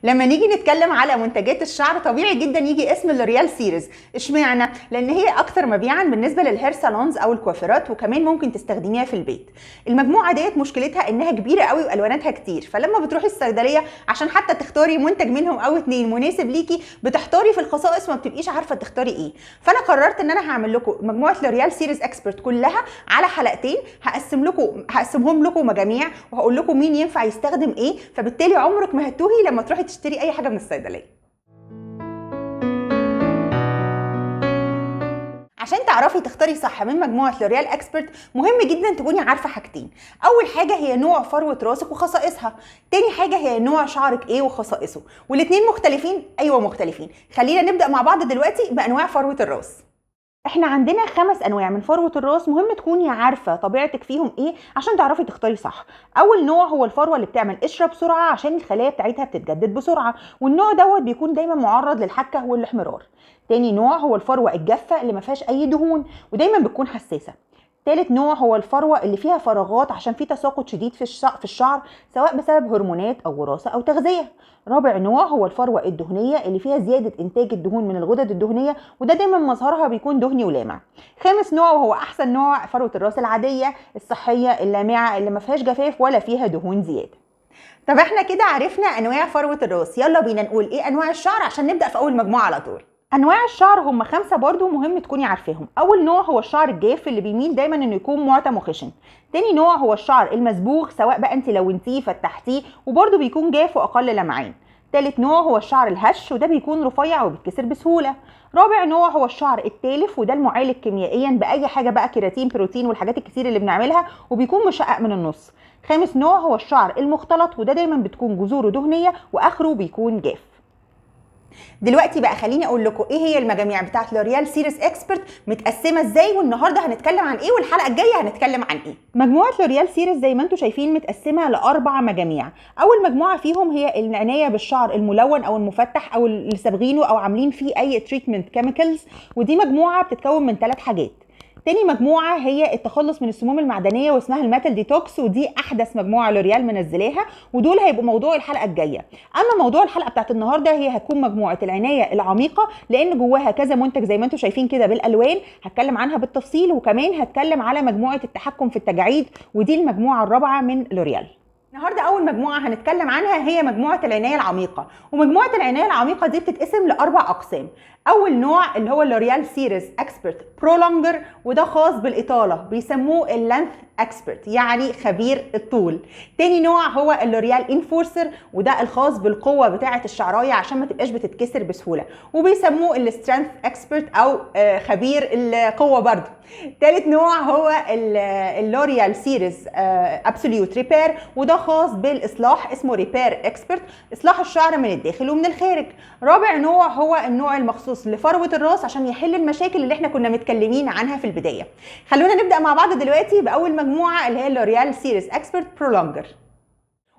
لما نيجي نتكلم على منتجات الشعر طبيعي جدا يجي اسم لوريال سيريز. اشمعنى؟ لان هي اكثر مبيعا بالنسبه للهير سالونز او الكوافيرات، وكمان ممكن تستخدميها في البيت. المجموعه ديت مشكلتها انها كبيره قوي والواناتها كتير، فلما بتروحي الصيدليه عشان حتى تختاري منتج منهم او اتنين مناسب ليكي بتحتاري في الخصائص وما بتبقيش عارفه تختاري ايه. فانا قررت ان انا هعمل لكم مجموعه لوريال سيريز اكسبرت كلها على حلقتين، هقسمهم لكم مجاميع وهقول لكم مين ينفع يستخدم ايه، فبالتالي عمرك ما هتوهي لما تروحي تشتري اي حاجه من الصيدليه. عشان تعرفي تختاري صح من مجموعه لوريال اكسبرت مهم جدا تكوني عارفه حاجتين. اول حاجه هي نوع فروه راسك وخصائصها، تاني حاجه هي نوع شعرك ايه وخصائصه، والاتنين مختلفين. ايوه مختلفين. خلينا نبدا مع بعض دلوقتي بانواع فروه الراس. احنا عندنا 5 انواع من فروه الراس، مهم تكوني عارفه طبيعتك فيهم ايه عشان تعرفي تختاري صح. اول نوع هو الفروه اللي بتعمل قشره بسرعه عشان الخلايا بتاعتها بتتجدد بسرعه، والنوع دوت بيكون دايما معرض للحكه والاحمرار. تاني نوع هو الفروه الجافه اللي ما فيهاش اي دهون ودايما بتكون حساسه. تالت نوع هو الفروه اللي فيها فراغات عشان في تساقط شديد في الشعر سواء بسبب هرمونات او وراثه او تغذيه. رابع نوع هو الفروه الدهنيه اللي فيها زياده انتاج الدهون من الغدد الدهنيه، وده دايما مظهرها بيكون دهني ولامع. خامس نوع وهو احسن نوع فروه الراس العاديه الصحيه اللامعه اللي ما فيهاش جفاف ولا فيها دهون زياده. طب احنا كده عرفنا انواع فروه الراس، يلا بينا نقول ايه انواع الشعر عشان نبدا في اول مجموعه على طول. انواع الشعر هم 5 برضو مهم تكوني عارفاهم. اول نوع هو الشعر الجاف اللي بيميل دايما انه يكون معتم وخشن. تاني نوع هو الشعر المصبوغ، سواء بقى انت لونتيه فتحتيه وبرضو بيكون جاف واقل لمعان. تالت نوع هو الشعر الهش وده بيكون رفيع وبيتكسر بسهوله. رابع نوع هو الشعر التالف وده المعالج كيميائيا باي حاجه بقى كيراتين بروتين والحاجات الكتير اللي بنعملها وبيكون مشقق من النص. خامس نوع هو الشعر المختلط وده دايما بتكون جذوره دهنيه واخره بيكون جاف. دلوقتي بقى خليني اقول لكم ايه هي المجاميع بتاعت لوريال سيريس اكسبرت متقسمه ازاي، والنهارده هنتكلم عن ايه، والحلقه الجايه هنتكلم عن ايه. مجموعه لوريال سيريس زي ما انتم شايفين متقسمه ل4 مجاميع. اول مجموعه فيهم هي العنايه بالشعر الملون او المفتح او اللي صابغينه او عاملين فيه اي تريتمنت كيميكالز، ودي مجموعه بتتكون من 3 حاجات. تاني مجموعة هي التخلص من السموم المعدنية واسمها الميتال ديتوكس، ودي أحدث مجموعة لوريال منزلاها، ودول هيبقوا موضوع الحلقة الجاية. أما موضوع الحلقة بتاعت النهاردة هي هتكون مجموعة العناية العميقة، لأن جواها كذا منتج زي ما انتم شايفين كده بالألوان، هتكلم عنها بالتفصيل، وكمان هتكلم على مجموعة التحكم في التجاعيد، ودي المجموعة الرابعة من لوريال. النهارده اول مجموعه هنتكلم عنها هي مجموعه العنايه العميقه، ومجموعه العنايه العميقه دي بتتقسم ل4 اقسام. اول نوع اللي هو لوريال سيريس اكسبرت برولونجر، وده خاص بالاطاله، بيسموه اللينث اكسبرت يعني خبير الطول. تاني نوع هو اللوريال انفورسر، وده الخاص بالقوه بتاعه الشعرايه عشان ما تبقاش بتتكسر بسهوله، وبيسموه السترينث اكسبرت او خبير القوه برضه. تالت نوع هو اللوريال سيريس ابسوليوت ريبير، وده خاص بالاصلاح، اسمه ريبير اكسبرت، اصلاح الشعر من الداخل ومن الخارج. رابع نوع هو النوع المخصوص لفروه الراس عشان يحل المشاكل اللي احنا كنا متكلمين عنها في البدايه. خلونا نبدا مع بعض دلوقتي باول مجموعه اللي هي لوريال سيريس اكسبرت برولونجر.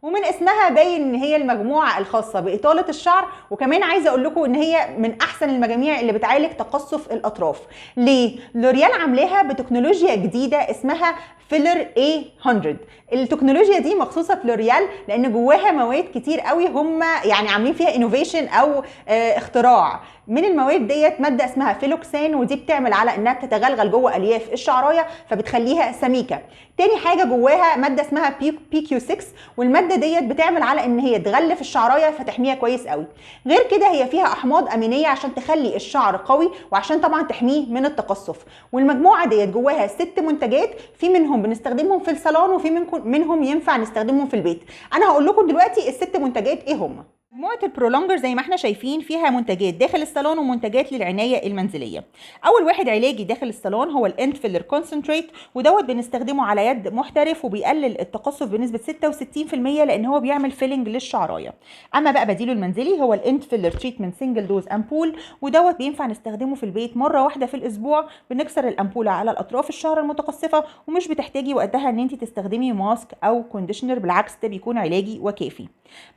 ومن اسمها باين ان هي المجموعه الخاصه باطاله الشعر، وكمان عايزه اقول لكم ان هي من احسن المجاميع اللي بتعالج تقصف الاطراف. ليه؟ لوريال عاملاها بتكنولوجيا جديده اسمها فيلر A100. التكنولوجيا دي مخصوصه في لوريال لان جواها مواد كتير قوي، هم يعني عاملين فيها انوفيشن او اختراع. من المواد ديت ماده اسمها فيلوكسان، ودي بتعمل على انها تتغلغل جوه الياف الشعرايه فبتخليها سميكه. تاني حاجه جواها ماده اسمها PQ6، والماده ديت بتعمل على ان هي تغلف الشعرايه فتحميها كويس قوي. غير كده هي فيها احماض امينيه عشان تخلي الشعر قوي وعشان طبعا تحميه من التقصف. والمجموعه ديت جواها 6 منتجات، في منهم بنستخدمهم في الصالون وفي منهم ينفع نستخدمهم في البيت. انا هقول لكم دلوقتي ال6 منتجات ايه هم. مجموعة البرولونجر زي ما احنا شايفين فيها منتجات داخل الصالون ومنتجات للعناية المنزلية. أول واحد علاجي داخل الصالون هو الإند فيلر كونسنتريت، ودوت بنستخدمه على يد محترف وبيقلل التقصف بنسبة 66% لأن هو بيعمل فيلنج للشعراية. أما بقى بديله المنزلي هو الإند فيلر تريتمنت سنجل دوز أمبول، ودوت بينفع نستخدمه في البيت مرة واحدة في الأسبوع. بنكسر الأمبولة على الأطراف الشعر المتقصفة ومش بتحتاجي وقتها إن أنت تستخدمي ماسك أو كونديشنر، بالعكس ده بيكون علاجي وكافي.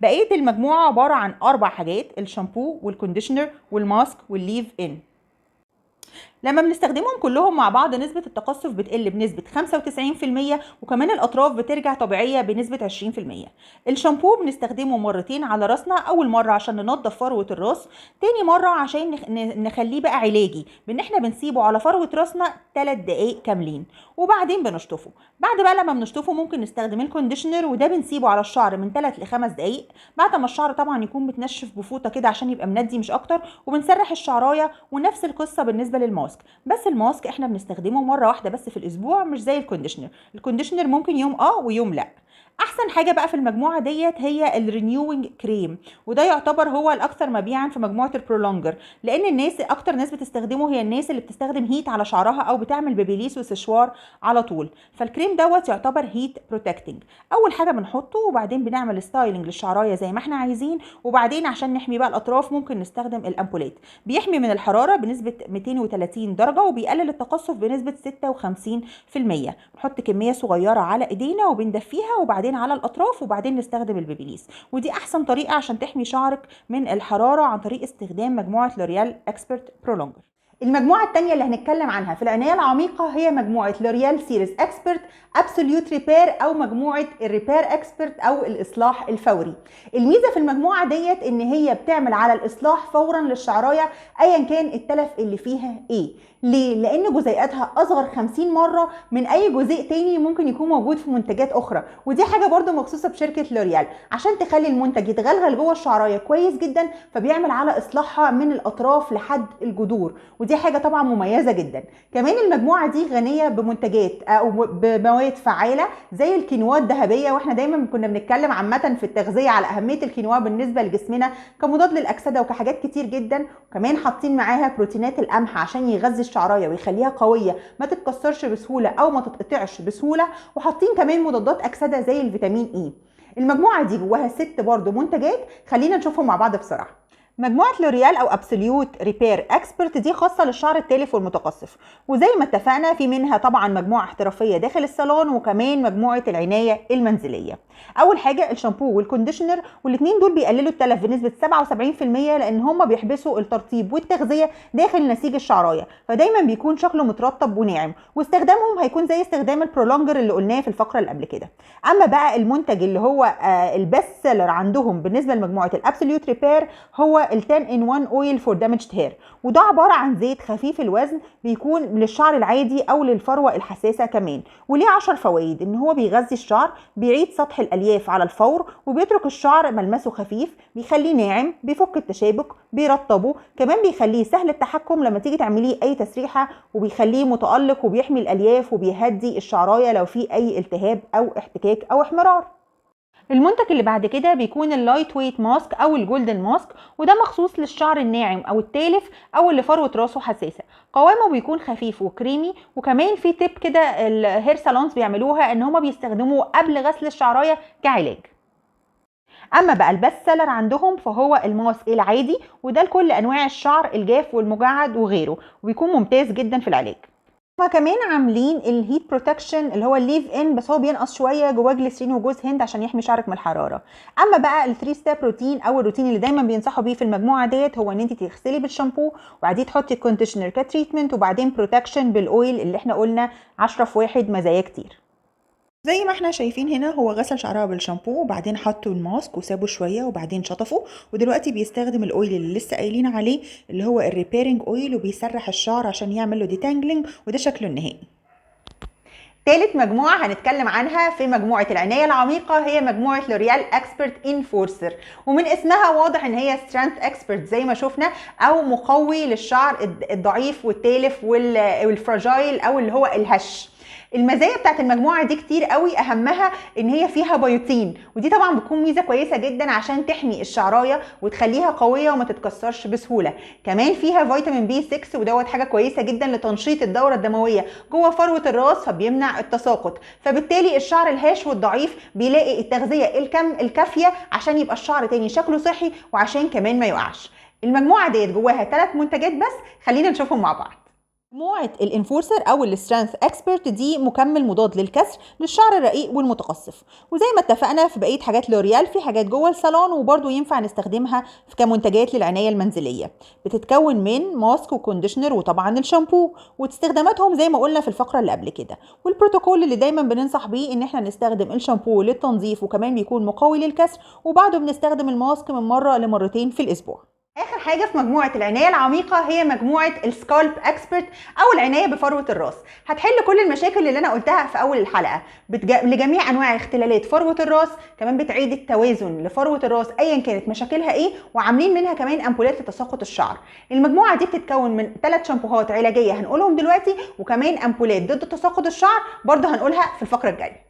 بقية المجموعة عبارة عن 4 حاجات: الشامبو والكونديشنر والماسك والليف ان. لما بنستخدمهم كلهم مع بعض نسبة التقصف بتقل بنسبة 95%، وكمان الأطراف بترجع طبيعية بنسبة 20%. الشامبو بنستخدمه مرتين على راسنا، أول مرة عشان ننضف فروة الراس، تاني مرة عشان نخليه بقى علاجي، بإن احنا بنسيبه على فروة راسنا 3 دقايق كاملين وبعدين بنشطفه. بعد بقى لما بنشطفه ممكن نستخدم الكونديشنر، وده بنسيبه على الشعر من 3 ل 5 دقايق بعد ما الشعر طبعا يكون متنشف بفوطة كده عشان يبقى مندي مش أكتر، وبنسرح الشعراية. ونفس القصة بالنسبة للماسك، بس الماسك احنا بنستخدمه مرة واحدة بس في الأسبوع، مش زي الكونديشنر ممكن يوم ويوم لا. احسن حاجه بقى في المجموعه ديت هي الرينيوينج كريم، وده يعتبر هو الاكثر مبيعا في مجموعه البرولونجر، لان اكتر ناس بتستخدمه هي الناس اللي بتستخدم هيت على شعرها او بتعمل بيبيليس وسشوار على طول. فالكريم دوت يعتبر هيت بروتكتنج. اول حاجه بنحطه وبعدين بنعمل ستايلنج للشعرايه زي ما احنا عايزين، وبعدين عشان نحمي بقى الاطراف ممكن نستخدم الامبولات. بيحمي من الحراره بنسبه 230 درجه وبيقلل التقصف بنسبه 56%. بنحط كميه صغيره على ايدينا وبندفيها وبعدين على الاطراف وبعدين نستخدم البيبيليس، ودي احسن طريقه عشان تحمي شعرك من الحراره عن طريق استخدام مجموعه لوريال اكسبرت برولونجر. المجموعة التانية اللي هنتكلم عنها في العناية العميقة هي مجموعة لوريال سيريز اكسبرت ابسوليوت ريبير، او مجموعة الريبير اكسبرت او الاصلاح الفوري. الميزة في المجموعة ديت ان هي بتعمل على الاصلاح فورا للشعراية ايا كان التلف اللي فيها ايه. ليه؟ لان جزيئاتها اصغر 50 مرة من اي جزيء تاني ممكن يكون موجود في منتجات اخرى، ودي حاجة برضو مخصوصة بشركة لوريال عشان تخلي المنتج يتغلغل جوه الشعراية كويس جدا، فبيعمل على اصلاحها من الاطراف لحد الجذور، ودي حاجة طبعا مميزة جدا. كمان المجموعة دي غنية بمنتجات او بمواد فعالة زي الكينوا الذهبية، واحنا دايما كنا بنتكلم عامة في التغذية على اهمية الكينوا بالنسبة لجسمنا كمضاد للاكسدة وكحاجات كتير جدا. وكمان حاطين معاها بروتينات القمح عشان يغذي الشعراية ويخليها قوية ما تتكسرش بسهولة او ما تتقطعش بسهولة، وحاطين كمان مضادات اكسدة زي الفيتامين اي. المجموعة دي جواها 6 برضو منتجات، خلينا نشوفهم مع بعض بسرعة. مجموعة لوريال او ابسوليوت ريبير اكسبرت دي خاصة للشعر التالف والمتقصف، وزي ما اتفقنا في منها طبعا مجموعة احترافية داخل الصالون وكمان مجموعة العناية المنزلية. اول حاجة الشامبو والكونديشنر، والاثنين دول بيقللوا التلف بنسبة 77% لان هم بيحبسوا الترطيب والتغذية داخل نسيج الشعراية، فدايما بيكون شكله مترطب وناعم، واستخدامهم هيكون زي استخدام البرولونجر اللي قلناه في الفقرة اللي قبل كده. اما بقى المنتج اللي هو البست سيلر عندهم بالنسبة لمجموعة الابسوليوت ريبير هو ال 10 in 1 oil for damaged hair، وده عبارة عن زيت خفيف الوزن بيكون للشعر العادي او للفروة الحساسة كمان، وليه 10 فوائد. ان هو بيغذي الشعر، بيعيد سطح الالياف على الفور، وبيترك الشعر ملمسه خفيف، بيخليه ناعم، بيفك التشابك، بيرطبه، كمان بيخليه سهل التحكم لما تيجي تعمليه اي تسريحة، وبيخليه متألق وبيحمي الالياف وبيهدي الشعراية لو في اي التهاب او احتكاك او احمرار. المنتج اللي بعد كده بيكون اللايت ويت ماسك او الجولدن ماسك، وده مخصوص للشعر الناعم او التالف او اللي فروه راسه حساسه. قوامه بيكون خفيف وكريمي، وكمان في تيب كده الهير سالونز بيعملوها ان هما بيستخدموه قبل غسل الشعرايه كعلاج. اما بقى البست سيلر عندهم فهو الماسك العادي، وده لكل انواع الشعر الجاف والمجعد وغيره، وبيكون ممتاز جدا في العلاج. هما كمان عاملين الهيت بروتكشن اللي هو الليف ان، بس هو بينقص شويه، جواه جليسرين وجوز هند عشان يحمي شعرك من الحراره. اما بقى ال3 ستيب روتين او الروتين اللي دايما بينصحوا بيه في المجموعه ديت هو ان انت تغسلي بالشامبو وبعدين تحطي الكونديشنر كتريتمنت وبعدين بروتكشن بالاويل اللي احنا قلنا 10 في 1 مزايا كتير. زي ما احنا شايفين هنا هو غسل شعرها بالشامبو وبعدين حطوا الماسك وسابه شويه وبعدين شطفه، ودلوقتي بيستخدم الاويل اللي لسه قايلين عليه اللي هو الريبيرنج اويل، وبيسرح الشعر عشان يعمل له ديتانجلينج، وده شكله النهائي. تالت مجموعة هنتكلم عنها في مجموعة العناية العميقة هي مجموعة لوريال اكسبرت انفورسر، ومن اسمها واضح ان هي سترينث اكسبرت زي ما شفنا، او مقوي للشعر الضعيف والتالف والفراجايل او اللي هو الهش. المزايا بتاعت المجموعه دي كتير قوي، اهمها ان هي فيها بيوتين، ودي طبعا بتكون ميزه كويسه جدا عشان تحمي الشعرايه وتخليها قويه وما تتكسرش بسهوله. كمان فيها فيتامين بي 6 ودوت حاجه كويسه جدا لتنشيط الدوره الدمويه جوه فروه الراس، فبيمنع التساقط، فبالتالي الشعر الهاش والضعيف بيلاقي التغذيه الكافيه عشان يبقى الشعر تاني شكله صحي وعشان كمان ما يقعش. المجموعه ديت جواها 3 منتجات بس، خلينا نشوفهم مع بعض. مجموعة الانفورسر او السترينث اكسبرت دي مكمل مضاد للكسر للشعر الرقيق والمتقصف، وزي ما اتفقنا في بقية حاجات لوريال في حاجات جوه الصالون وبرضو ينفع نستخدمها كمنتجات للعناية المنزلية. بتتكون من ماسك وكونديشنر وطبعا الشامبو، واستخداماتهم زي ما قلنا في الفقرة اللي قبل كده. والبروتوكول اللي دايما بننصح بيه ان احنا نستخدم الشامبو للتنظيف وكمان بيكون مقوي للكسر، وبعده بنستخدم الماسك من مرة لمرتين في الاسبوع. اخر حاجه في مجموعه العنايه العميقه هي مجموعه السكالب اكسبرت او العنايه بفروه الراس. هتحل كل المشاكل اللي انا قلتها في اول الحلقه لجميع انواع اختلالات فروه الراس، كمان بتعيد التوازن لفروه الراس ايا كانت مشاكلها ايه، وعاملين منها كمان امبولات لتساقط الشعر. المجموعه دي بتتكون من 3 شامبوهات علاجيه هنقولهم دلوقتي، وكمان امبولات ضد تساقط الشعر برضه هنقولها في الفقره الجايه.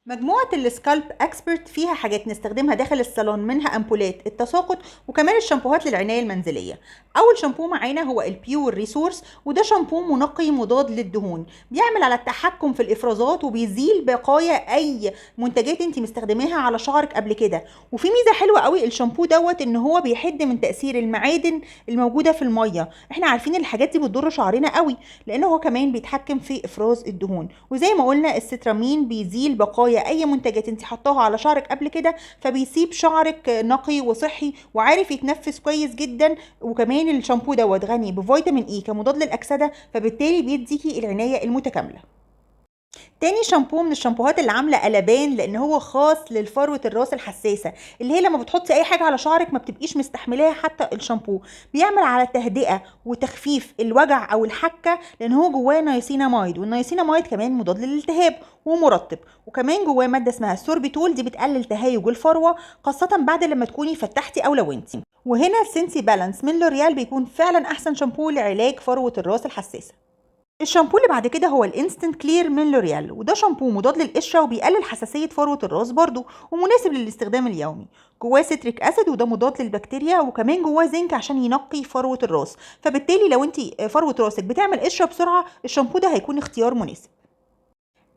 مجموعة السكالب اكسبرت فيها حاجات نستخدمها داخل الصالون، منها امبولات التساقط وكمان الشامبوهات للعناية المنزلية. اول شامبو معانا هو البيور ريسورس، وده شامبو منقي مضاد للدهون، بيعمل على التحكم في الافرازات وبيزيل بقايا اي منتجات انت مستخدماها على شعرك قبل كده. وفي ميزة حلوة قوي الشامبو دوت ان هو بيحد من تأثير المعادن الموجودة في المية. احنا عارفين الحاجات دي بتضر شعرنا قوي، لانه هو كمان بيتحكم في افراز الدهون. وزي ما قلنا السترامين بيزيل بقايا اي منتجات انت حطاها على شعرك قبل كده، فبيسيب شعرك نقي وصحي وعارف يتنفس كويس جدا. وكمان الشامبو دوت غني بفيتامين اي كمضاد للاكسده، فبالتالي بيديكي العنايه المتكامله. تاني شامبو من الشامبوهات اللي عامله قلبان، لان هو خاص للفروه الراس الحساسه، اللي هي لما بتحطي اي حاجه على شعرك ما بتبقيش مستحملاها. حتى الشامبو بيعمل على تهدئه وتخفيف الوجع او الحكه، لان هو جواه نياسيناميد، والنياسيناميد كمان مضاد للالتهاب ومرطب. وكمان جواه ماده اسمها السوربيتول، دي بتقلل تهيج الفروه خاصه بعد لما تكوني فتحتي او لونتي. وهنا السنسي بالانس من لوريال بيكون فعلا احسن شامبو لعلاج فروه الراس الحساسه. الشامبو اللي بعد كده هو الانستنت كلير من لوريال، وده شامبو مضاد للقشره وبيقلل حساسيه فروه الراس برضو، ومناسب للاستخدام اليومي. جواه سيتريك اسيد وده مضاد للبكتيريا، وكمان جواه زنك عشان ينقي فروه الراس، فبالتالي لو انت فروه راسك بتعمل قشره بسرعه الشامبو ده هيكون اختيار مناسب.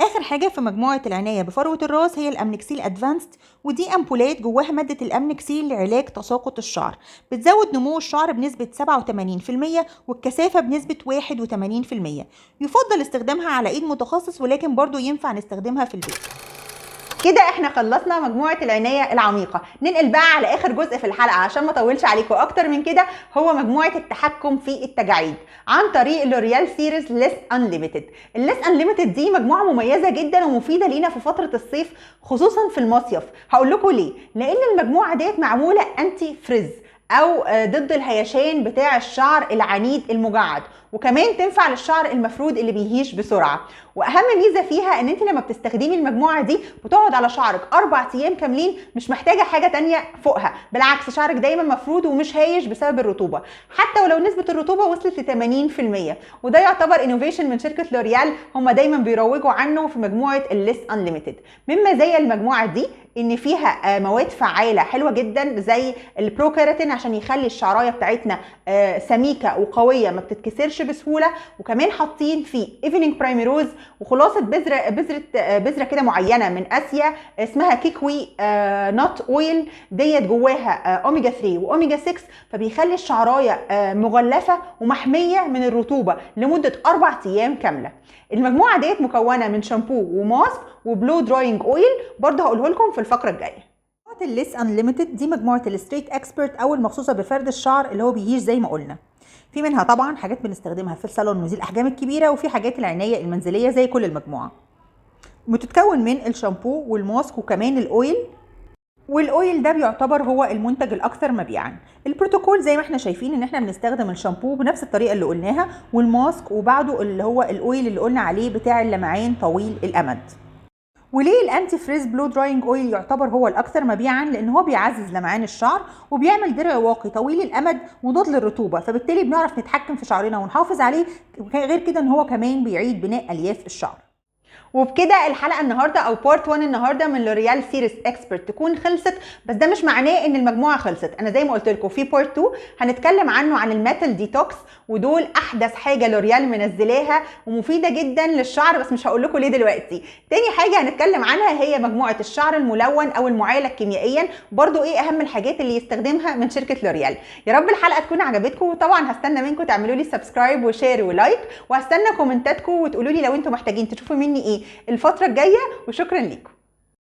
اخر حاجه في مجموعه العنايه بفروه الراس هي الامنكسيل ادفانسد، ودي امبولات جواها ماده الامنكسيل لعلاج تساقط الشعر، بتزود نمو الشعر بنسبه 87% والكثافه بنسبه 81%. يفضل استخدامها على ايد متخصص، ولكن برضو ينفع نستخدمها في البيت. كده احنا خلصنا مجموعه العنايه العميقه. ننقل بقى على اخر جزء في الحلقه عشان ما اطولش عليكم اكتر من كده، هو مجموعه التحكم في التجاعيد عن طريق لوريال سيريز ليس انليميتد. الليس انليميتد دي مجموعه مميزه جدا ومفيده لينا في فتره الصيف، خصوصا في المصيف. هقول لكم ليه. لان المجموعه ديت معموله انتي فريز او ضد الهيشان بتاع الشعر العنيد المجعد، وكمان تنفع للشعر المفرود اللي بيهيش بسرعه. واهم ميزه فيها ان انت لما بتستخدمي المجموعه دي بتقعد على شعرك 4 ايام كاملين، مش محتاجه حاجه تانية فوقها، بالعكس شعرك دايما مفرود ومش هايش بسبب الرطوبه، حتى ولو نسبه الرطوبه وصلت ل 80%. وده يعتبر انوفيشن من شركه لوريال، هم دايما بيروجوا عنه في مجموعه الليس انليميتد. من مزايا المجموعه دي ان فيها مواد فعاله حلوه جدا زي البروكيراتين عشان يخلي الشعرايه بتاعتنا سميكه وقويه ما بتتكسرش بسهوله، وكمان حاطين فيه ايفنينج برايميروز وخلاصه بذره كده معينه من اسيا اسمها كيكوي نوت اويل، ديت جواها اوميجا 3 واوميجا 6، فبيخلي الشعرايه مغلفه ومحميه من الرطوبه لمده 4 ايام كامله. المجموعه ديت مكونه من شامبو وماسك وبلو دراينج اويل، برضه هقوله لكم في الفقره الجايه. مجموعه الليس انليميتد دي مجموعه الستريت اكسبرت او المخصوصه بفرد الشعر اللي هو بيهيش زي ما قلنا. في منها طبعا حاجات بنستخدمها في الصالون ودي الاحجام الكبيره، وفي حاجات العنايه المنزليه زي كل المجموعه. بتتكون من الشامبو والماسك وكمان الاويل، والاويل ده بيعتبر هو المنتج الاكثر مبيعا. البروتوكول زي ما احنا شايفين ان احنا بنستخدم الشامبو بنفس الطريقه اللي قلناها، والماسك وبعده اللي هو الاويل اللي قلنا عليه بتاع اللمعان طويل الامد. وليه الانتي فريز بلو دراينج اويل يعتبر هو الاكثر مبيعا؟ لان هو بيعزز لمعان الشعر وبيعمل درع واقي طويل الامد مضاد للرطوبه، فبالتالي بنعرف نتحكم في شعرنا ونحافظ عليه. غير كده ان هو كمان بيعيد بناء الياف الشعر. وبكده الحلقه النهارده او بارت 1 النهارده من لوريال سيريس اكسبرت تكون خلصت. بس ده مش معناه ان المجموعه خلصت، انا زي ما قلت لكم في بارت 2 هنتكلم عنه عن الميتال ديتوكس، ودول احدث حاجه لوريال منزلاها ومفيده جدا للشعر، بس مش هقول لكم ليه دلوقتي. تاني حاجه هنتكلم عنها هي مجموعه الشعر الملون او المعالج كيميائيا، برضو ايه اهم الحاجات اللي يستخدمها من شركه لوريال. يا رب الحلقه تكون عجبتكم، وطبعا هستنى منكم تعملوا لي سبسكرايب وشير ولايك، وهستنى كومنتاتكم وتقولوا لي لو انتم محتاجين تشوفوا مني ايه الفتره الجايه. وشكرا لكم.